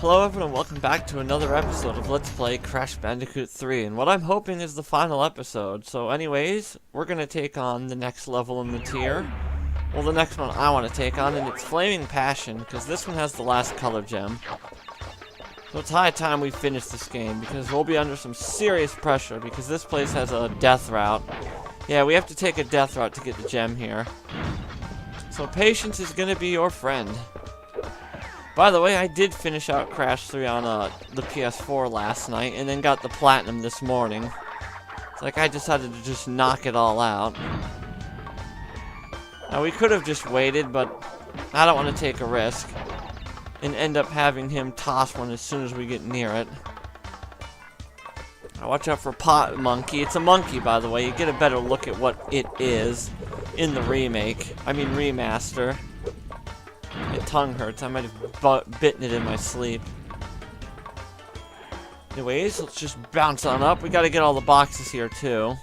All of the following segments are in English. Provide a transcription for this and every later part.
Hello everyone and welcome back to another episode of Let's Play Crash Bandicoot 3, and what I'm hoping is the final episode. So anyways, we're going to take on the next level in the tier. Well, the next one I want to take on, and it's Flaming Passion, because this one has the last color gem. So it's high time we finish this game, because we'll be under some serious pressure, because this place has a death route. Yeah, we have to take a death route to get the gem here. So patience is going to be your friend. By the way, I did finish out Crash 3 on the PS4 last night, and then got the Platinum this morning. It's like I decided to just knock it all out. Now, we could have just waited, but I don't want to take a risk and end up having him toss one as soon as we get near it. Now, watch out for Pot Monkey. It's a monkey, by the way. You get a better look at what it is in the remaster. My tongue hurts. I might have bitten it in my sleep. Anyways, let's just bounce on up. We gotta get all the boxes here, too.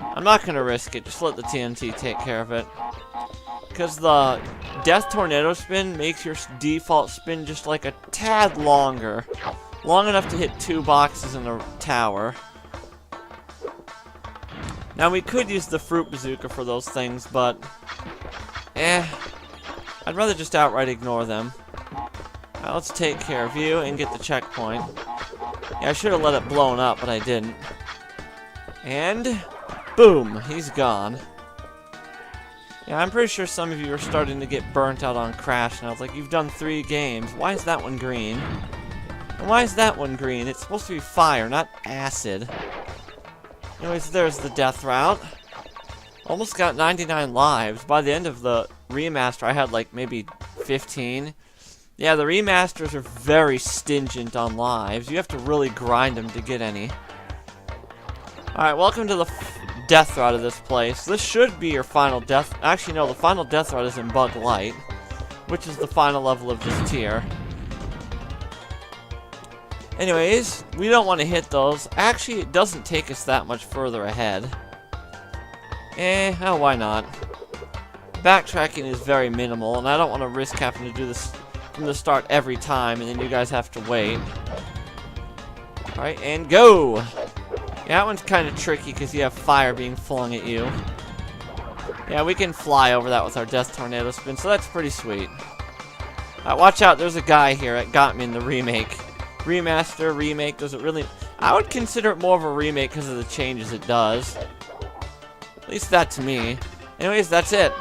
I'm not gonna risk it. Just let the TNT take care of it. Because the Death Tornado spin makes your default spin just like a tad longer. Long enough to hit 2 boxes in a tower. Now, we could use the Fruit Bazooka for those things, but I'd rather just outright ignore them. Now let's take care of you and get the checkpoint. Yeah, I should have let it blown up, but I didn't. And boom, he's gone. Yeah, I'm pretty sure some of you are starting to get burnt out on Crash now. It's like, you've done 3 games. Why is that one green? And why is that one green? It's supposed to be fire, not acid. Anyways, there's the death route. Almost got 99 lives. By the end of the remaster, I had like maybe 15. Yeah, the remasters are very stingent on lives. You have to really grind them to get any. Alright, welcome to the death route of this place. This should be your final death. Actually, no, the final death route is in Bug Light, which is the final level of this tier. Anyways, we don't want to hit those. Actually, it doesn't take us that much further ahead. Oh, why not? Backtracking is very minimal, and I don't want to risk having to do this from the start every time, and then you guys have to wait. Alright, and go! Yeah, that one's kind of tricky because you have fire being flung at you. Yeah, we can fly over that with our Death Tornado spin, so that's pretty sweet. Watch out, there's a guy here that got me in the remake. Remaster, remake, does it really... I would consider it more of a remake because of the changes it does. At least that to me. Anyways, that's it.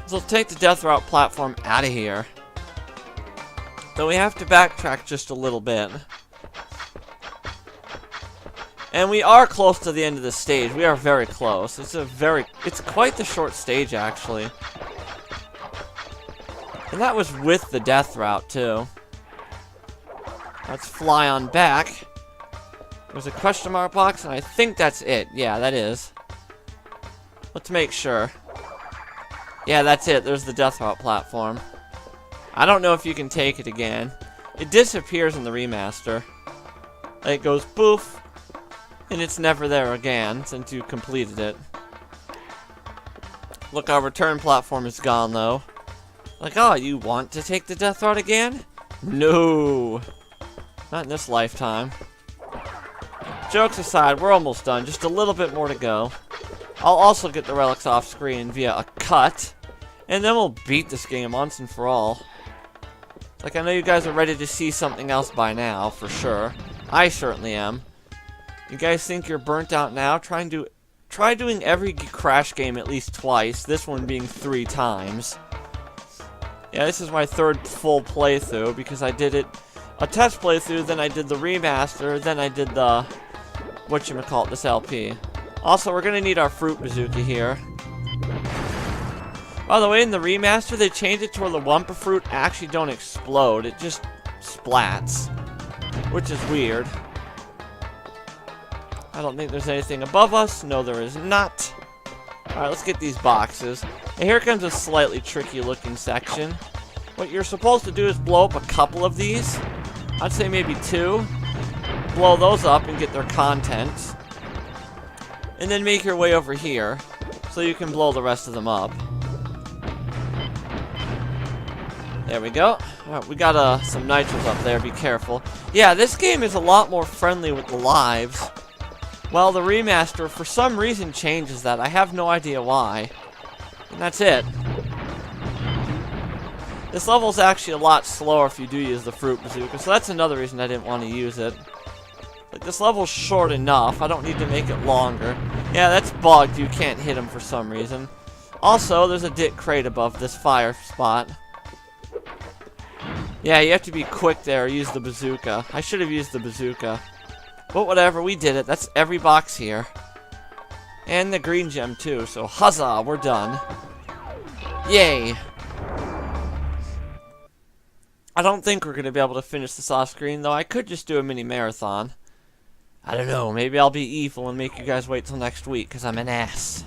So let's take the death route platform out of here. Though we have to backtrack just a little bit. And we are close to the end of the stage. We are very close. It's quite the short stage, actually. And that was with the death route, too. Let's fly on back. There's a question mark box, and I think that's it. Yeah, that is. Let's make sure. Yeah, that's it. There's the death route platform. I don't know if you can take it again. It disappears in the remaster. It goes poof, and it's never there again since you completed it. Look, our return platform is gone, though. Like, oh, you want to take the death route again? No. Not in this lifetime. Jokes aside, we're almost done. Just a little bit more to go. I'll also get the relics off screen via a cut. And then we'll beat this game once and for all. Like, I know you guys are ready to see something else by now, for sure. I certainly am. You guys think you're burnt out now? Try doing every Crash game at least twice. This one being 3 times. Yeah, this is my 3rd full playthrough because I did it... a test playthrough, then I did the remaster, then I did the... whatchamacallit, this LP. Also, we're gonna need our Fruit Bazooka here. By the way, in the remaster, they changed it to where the Wumpa Fruit actually don't explode. It just splats. Which is weird. I don't think there's anything above us. No, there is not. Alright, let's get these boxes. And here comes a slightly tricky looking section. What you're supposed to do is blow up a couple of these. I'd say maybe 2. Blow those up and get their contents. And then make your way over here so you can blow the rest of them up. There we go. Alright, we got some nitros up there, be careful. Yeah, this game is a lot more friendly with the lives. Well, the remaster, for some reason, changes that. I have no idea why. And that's it. This level's actually a lot slower if you do use the fruit bazooka, so that's another reason I didn't want to use it. Like, this level's short enough. I don't need to make it longer. Yeah, that's bugged. You can't hit him for some reason. Also, there's a dit crate above this fire spot. Yeah, you have to be quick there. Use the bazooka. I should have used the bazooka. But whatever, we did it. That's every box here. And the green gem, too. So, huzzah, we're done. Yay. I don't think we're going to be able to finish this off screen, though. I could just do a mini marathon. I don't know. Maybe I'll be evil and make you guys wait till next week, because I'm an ass.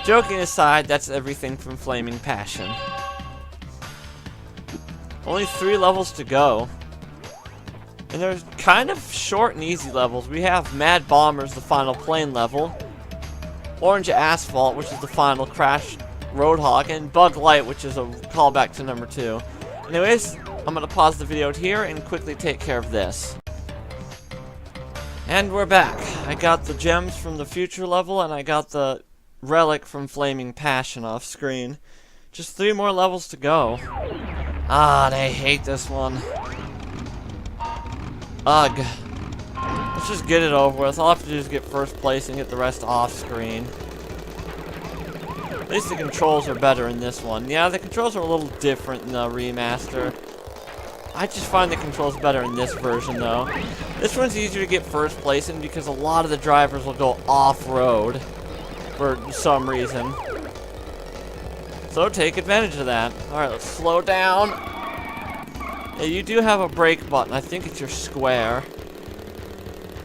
Joking aside, that's everything from Flaming Passion. Only 3 levels to go. And there's kind of short and easy levels. We have Mad Bombers, the final plane level. Orange Asphalt, which is the final Crash Roadhog. And Bug Light, which is a callback to number 2. Anyways, I'm going to pause the video here and quickly take care of this. And we're back. I got the gems from the future level, and I got the relic from Flaming Passion off screen. Just 3 more levels to go. Ah, and I hate this one. Ugh. Let's just get it over with. All I have to do is get first place and get the rest off screen. At least the controls are better in this one. Yeah, the controls are a little different in the remaster. I just find the controls better in this version, though. This one's easier to get first place in because a lot of the drivers will go off-road for some reason. So take advantage of that. Alright, let's slow down. Yeah, you do have a brake button. I think it's your square.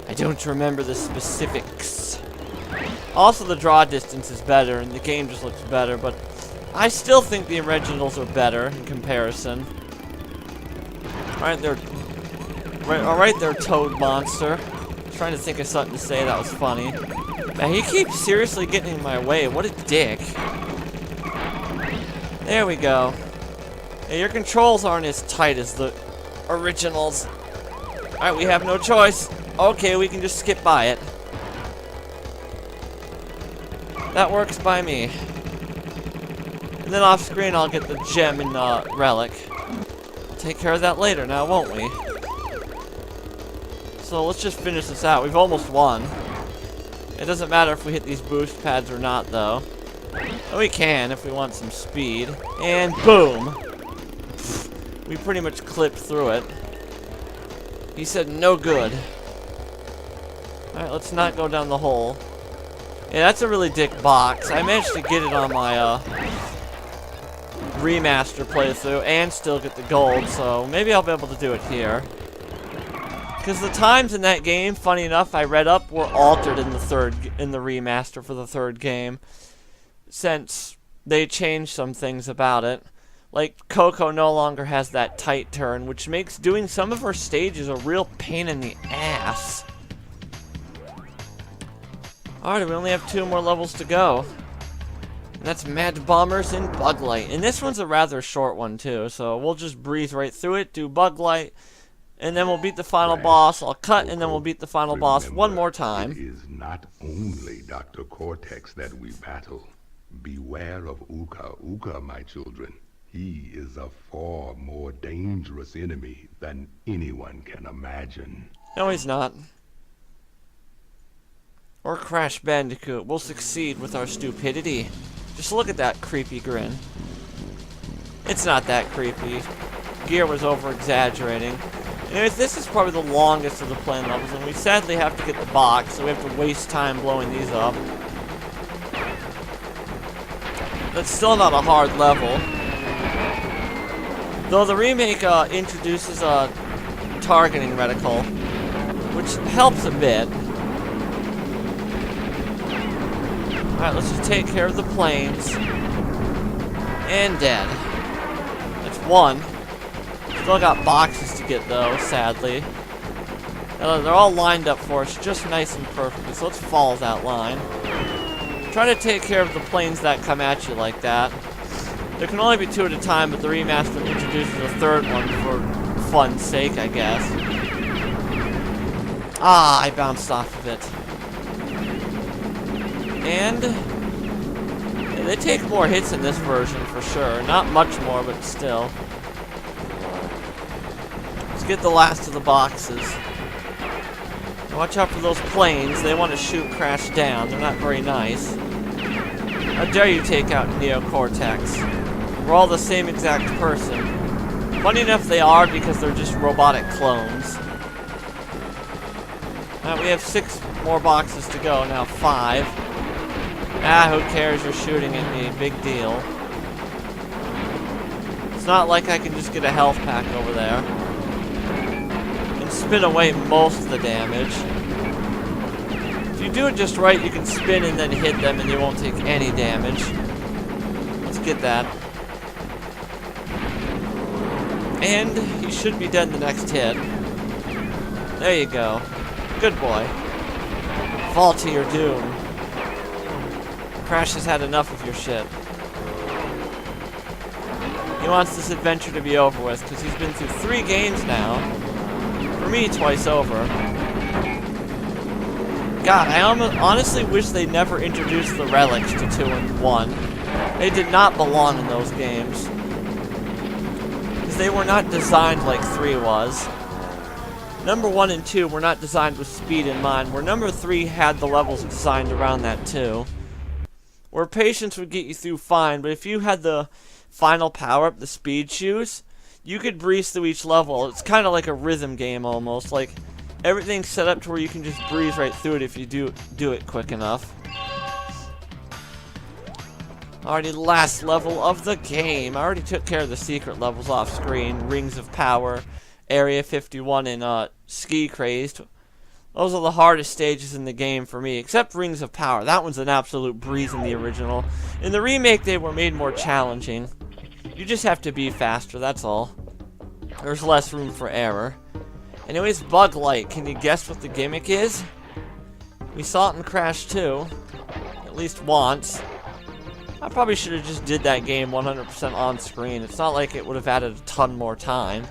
I don't remember the specifics. Also, the draw distance is better, and the game just looks better, but I still think the originals are better in comparison. Alright there, Toad Monster. Trying to think of something to say that was funny. Man, he keeps seriously getting in my way. What a dick. There we go. Yeah, your controls aren't as tight as the originals. Alright, we have no choice. Okay, we can just skip by it. That works by me. And then off screen I'll get the gem and relic. Take care of that later now, won't we? So let's just finish this out. We've almost won. It doesn't matter if we hit these boost pads or not, though. But we can if we want some speed. And boom! We pretty much clipped through it. He said no good. Alright, let's not go down the hole. Yeah, that's a really dick box. I managed to get it on my remaster playthrough and still get the gold, so maybe I'll be able to do it here. Because the times in that game, funny enough, I read up, were altered in the remaster for the 3rd game, since they changed some things about it. Like, Coco no longer has that tight turn, which makes doing some of her stages a real pain in the ass. Alright, we only have 2 more levels to go. And that's Mad Bombers and Bug Light. And this one's a rather short one, too, so we'll just breeze right through it, do Bug Light, and then we'll beat the final boss. I'll cut, and then we'll beat the final boss one more time. It is not only Dr. Cortex that we battle. Beware of Uka. Uka, my children. He is a far more dangerous enemy than anyone can imagine. No, he's not. Or Crash Bandicoot. We'll succeed with our stupidity. Just look at that creepy grin. It's not that creepy. Gear was over-exaggerating. Anyways, this is probably the longest of the plane levels, and we sadly have to get the box, so we have to waste time blowing these up. That's still not a hard level. Though the remake introduces a targeting reticle, which helps a bit. Alright, let's just take care of the planes. And dead. That's 1. Still got boxes to get, though, sadly. They're all lined up for us just nice and perfectly, so let's follow that line. Try to take care of the planes that come at you like that. There can only be 2 at a time, but the remaster introduces a 3rd one for fun's sake, I guess. Ah, I bounced off of it. And yeah, they take more hits in this version for sure. Not much more, but still. Let's get the last of the boxes. Watch out for those planes. They want to shoot Crash down. They're not very nice. How dare you take out Neocortex? We're all the same exact person. Funny enough, they are because they're just robotic clones. We have 6 more boxes to go. Now 5. Ah, who cares? You're shooting at me. Big deal. It's not like I can just get a health pack over there. And spin away most of the damage. If you do it just right, you can spin and then hit them and they won't take any damage. Let's get that. And he should be dead in the next hit. There you go. Good boy. Fall to your doom. Crash has had enough of your shit. He wants this adventure to be over with, because he's been through 3 games now. For me, twice over. God, I honestly wish they never introduced the relics to 2 and 1. They did not belong in those games. Because they were not designed like 3 was. Number 1 and 2 were not designed with speed in mind, where number 3 had the levels designed around that too. Where patience would get you through fine, but if you had the final power-up, the speed shoes, you could breeze through each level. It's kind of like a rhythm game almost, like everything's set up to where you can just breeze right through it if you do it quick enough. Already last level of the game. I already took care of the secret levels off screen. Rings of Power, Area 51, and Ski Crazed. Those are the hardest stages in the game for me, except Rings of Power. That one's an absolute breeze in the original. In the remake, they were made more challenging. You just have to be faster, that's all. There's less room for error. Anyways, Bug Light. Can you guess what the gimmick is? We saw it in Crash 2. At least once. I probably should have just did that game 100% on screen. It's not like it would have added a ton more time.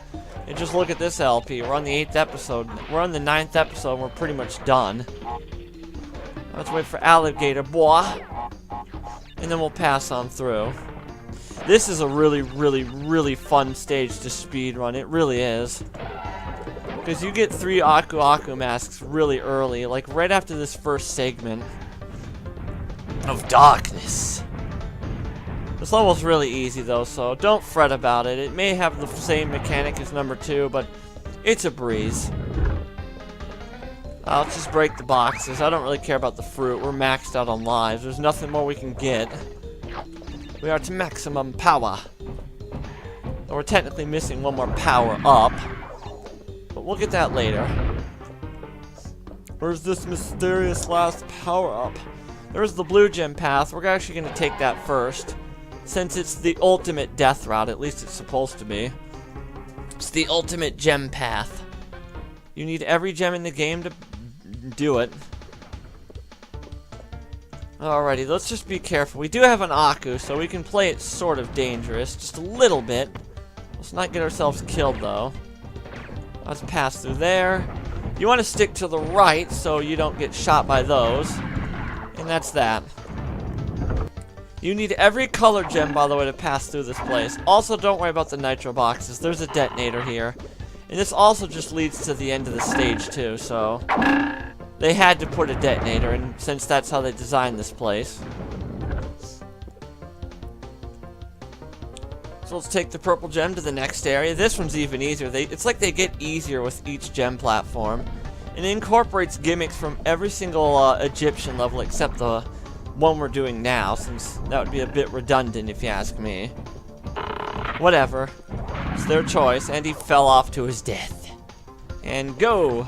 And just look at this LP. We're on the 8th episode. We're on the 9th episode and we're pretty much done. Let's wait for Alligator Boy. And then we'll pass on through. This is a really, really, really fun stage to speedrun. It really is. Because you get 3 Aku Aku masks really early. Like right after this first segment of darkness. This level's really easy though, so don't fret about it. It may have the same mechanic as number 2, but it's a breeze. Let's just break the boxes. I don't really care about the fruit. We're maxed out on lives. There's nothing more we can get. We are to maximum power. Though we're technically missing 1 more power up. But we'll get that later. Where's this mysterious last power up? There's the blue gem path. We're actually going to take that first. Since it's the ultimate death route, at least it's supposed to be. It's the ultimate gem path. You need every gem in the game to do it. Alrighty, let's just be careful. We do have an Aku, so we can play it sort of dangerous. Just a little bit. Let's not get ourselves killed, though. Let's pass through there. You want to stick to the right so you don't get shot by those. And that's that. You need every color gem, by the way, to pass through this place. Also, don't worry about the nitro boxes. There's a detonator here. And this also just leads to the end of the stage, too, so they had to put a detonator, and since that's how they designed this place. So let's take the purple gem to the next area. This one's even easier. It's like they get easier with each gem platform. And it incorporates gimmicks from every single Egyptian level except the one we're doing now, since that would be a bit redundant if you ask me. Whatever. It's their choice, and he fell off to his death. And go!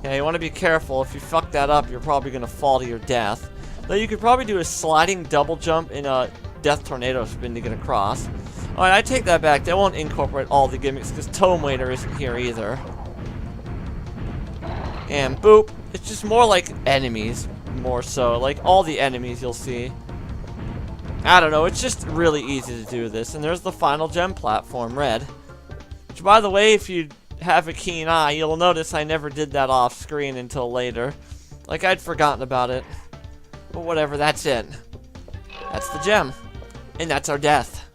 Yeah, you want to be careful. If you fuck that up, you're probably going to fall to your death. Though you could probably do a sliding double jump in a death tornado spin to get across. Alright, I take that back. They won't incorporate all the gimmicks, because Tomb Raider isn't here either. And boop. It's just more like enemies. More so. Like all the enemies you'll see. I don't know, it's just really easy to do this. And there's the final gem platform, red. Which, by the way, if you have a keen eye, you'll notice I never did that off screen until later. Like, I'd forgotten about it. But whatever, that's it. That's the gem. And that's our death.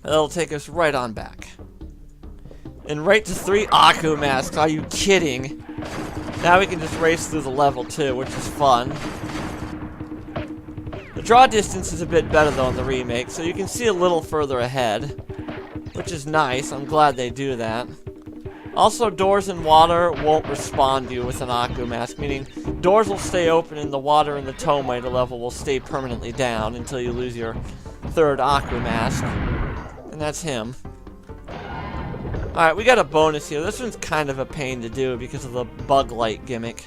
That'll take us right on back. And right to 3 Aku masks. Are you kidding? Now we can just race through the level too, which is fun. The draw distance is a bit better though in the remake, so you can see a little further ahead, which is nice. I'm glad they do that. Also, doors in water won't respond to you with an Aku mask, meaning doors will stay open and the water in the Tomato level will stay permanently down until you lose your 3rd Aku mask. And that's him. Alright, we got a bonus here. This one's kind of a pain to do because of the bug light gimmick.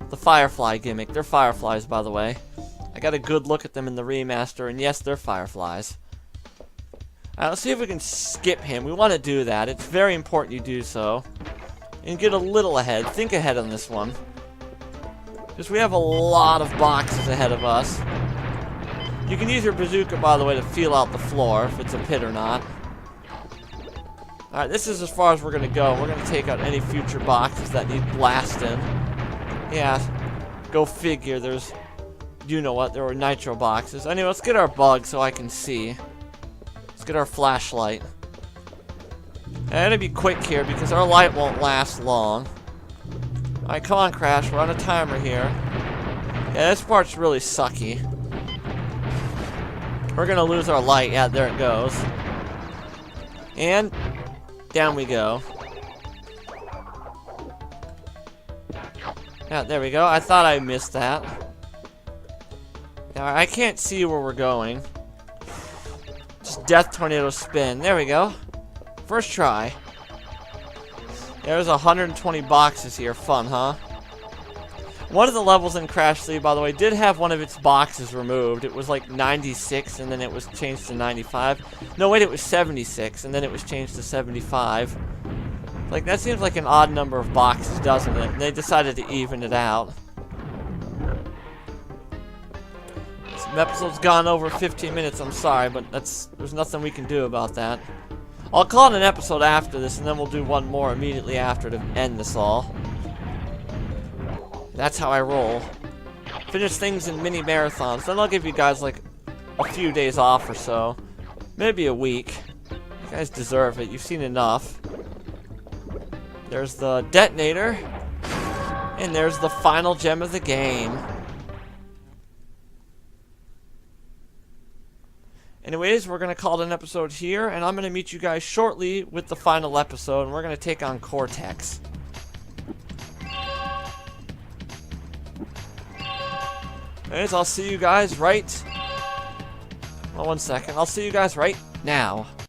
The firefly gimmick. They're fireflies, by the way. I got a good look at them in the remaster, and yes, they're fireflies. Alright, let's see if we can skip him. We want to do that. It's very important you do so. And get a little ahead. Think ahead on this one. Because we have a lot of boxes ahead of us. You can use your bazooka, by the way, to feel out the floor, if it's a pit or not. Alright, this is as far as we're going to go. We're going to take out any future boxes that need blasting. Yeah, go figure. There's, you know what, there were nitro boxes. Anyway, let's get our bug so I can see. Let's get our flashlight. And it'll be quick here because our light won't last long. Alright, come on, Crash. We're on a timer here. Yeah, this part's really sucky. We're going to lose our light. Yeah, there it goes. And down we go. Yeah, there we go. I thought I missed that. Now, I can't see where we're going. Just death tornado spin. There we go. First try. There's 120 boxes here. Fun, huh? One of the levels in Crash 3, by the way, did have one of its boxes removed. It was like 96, and then it was changed to 95. No, wait, it was 76, and then it was changed to 75. Like, that seems like an odd number of boxes, doesn't it? And they decided to even it out. This episode's gone over 15 minutes, I'm sorry, but there's nothing we can do about that. I'll call it an episode after this, and then we'll do one more immediately after to end this all. That's how I roll. Finish things in mini marathons. Then I'll give you guys like a few days off or so. Maybe a week. You guys deserve it. You've seen enough. There's the detonator. And there's the final gem of the game. Anyways, we're going to call it an episode here. And I'm going to meet you guys shortly with the final episode. And we're going to take on Cortex. Anyways, I'll see you guys right... Well, 1 second. I'll see you guys right now.